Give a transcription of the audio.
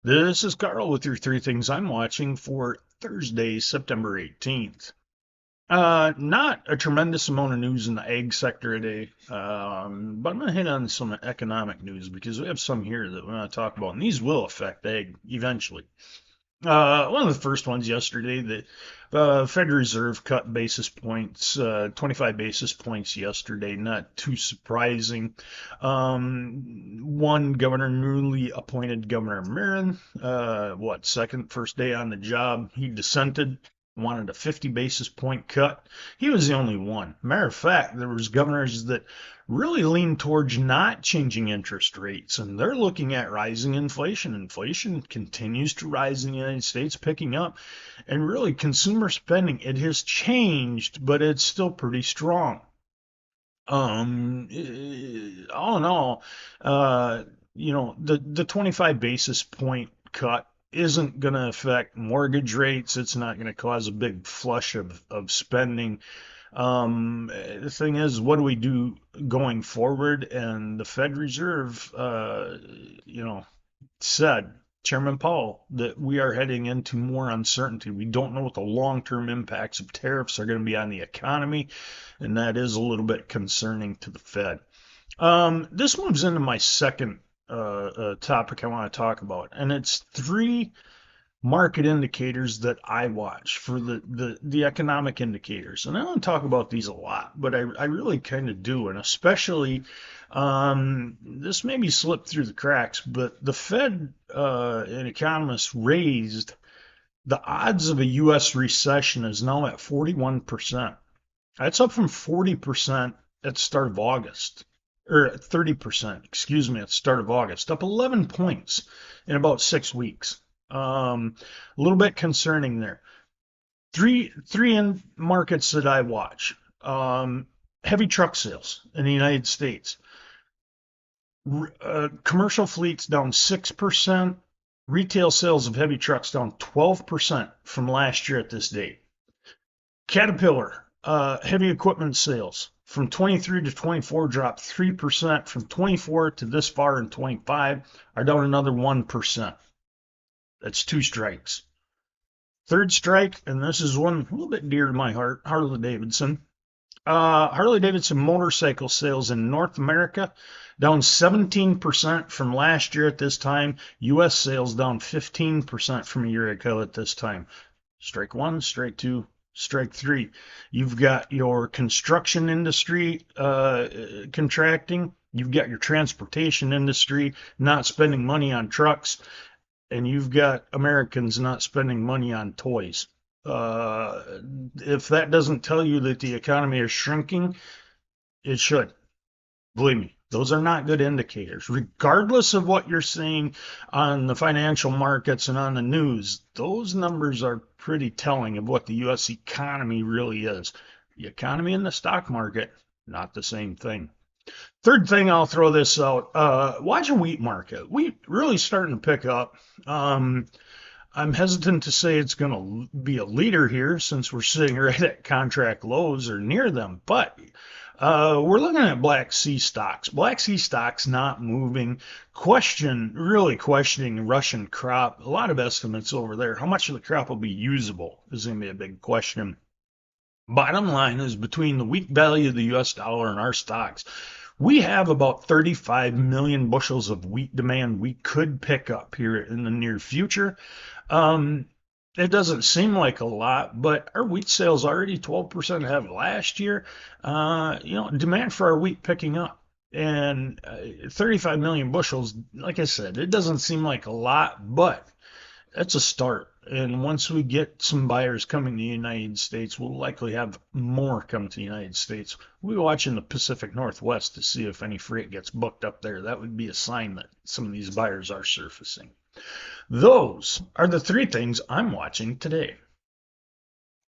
This is Carl with your three things I'm watching for Thursday, September 18th. Not a tremendous amount of news in the ag sector today, but I'm going to hit on some economic news because we have some here that we want to talk about, and these will affect ag eventually. One of the first ones yesterday, the Federal Reserve cut basis points, 25 basis points yesterday. Not too surprising. One governor, newly appointed Governor Marin, first day on the job, he dissented, wanted a 50 basis point cut. He was the only one. Matter of fact, there was governors that really lean towards not changing interest rates, and they're looking at rising inflation. Inflation continues to rise in the United States, picking up, and really consumer spending, it has changed, but it's still pretty strong. All in all, uh, the 25 basis point cut isn't going to affect mortgage rates. It's not going to cause a big flush of spending. The thing is, what do we do going forward? And the Fed Reserve, said, Chairman Powell, that we are heading into more uncertainty. We don't know what the long-term impacts of tariffs are going to be on the economy, and that is a little bit concerning to the Fed. This moves into my second topic I want to talk about, and it's three market indicators that I watch for the economic indicators. And I don't talk about these a lot, but I really kind of do. And especially, this maybe slipped through the cracks, but the Fed and economists raised the odds of a U.S. recession is now at 41%. That's up from 40% at the start of August, or 30%, excuse me, at the start of August, up 11 points in about 6 weeks. A little bit concerning there. Three in markets that I watch. Heavy truck sales in the United States. Commercial fleets down 6%. Retail sales of heavy trucks down 12% from last year at this date. Caterpillar, heavy equipment sales from 23 to 24 dropped 3%. From 24 to this far in 25 are down another 1%. That's two strikes. Third strike, and this is one a little bit dear to my heart, Harley Davidson. Harley Davidson motorcycle sales in North America down 17% from last year at this time. U.S. sales down 15% from a year ago at this time. Strike one, strike two, strike three. You've got your construction industry contracting. You've got your transportation industry not spending money on trucks, and you've got Americans not spending money on toys. Uh, if that doesn't tell you that the economy is shrinking, it should. Believe me, those are not good indicators. Regardless of what you're seeing on the financial markets and on the news, those numbers are pretty telling of what the U.S. economy really is. The economy and the stock market, not the same thing. Third thing, I'll throw this out. Watch a wheat market. Wheat really starting to pick up. Um, I'm hesitant to say it's going to be a leader here since we're sitting right at contract lows or near them, but we're looking at Black Sea stocks. Black Sea stocks not moving. Really questioning Russian crop. A lot of estimates over there. How much of the crop will be usable is going to be a big question. Bottom line is, between the weak value of the US dollar and our stocks, we have about 35 million bushels of wheat demand we could pick up here in the near future. Um, it doesn't seem like a lot, but our wheat sales already 12% ahead of last year. Demand for our wheat picking up. And 35 million bushels, like I said, it doesn't seem like a lot, but that's a start. And once we get some buyers coming to the United States, we'll likely have more come to the United States. We'll be watching the Pacific Northwest to see if any freight gets booked up there. That would be a sign that some of these buyers are surfacing. Those are the three things I'm watching today.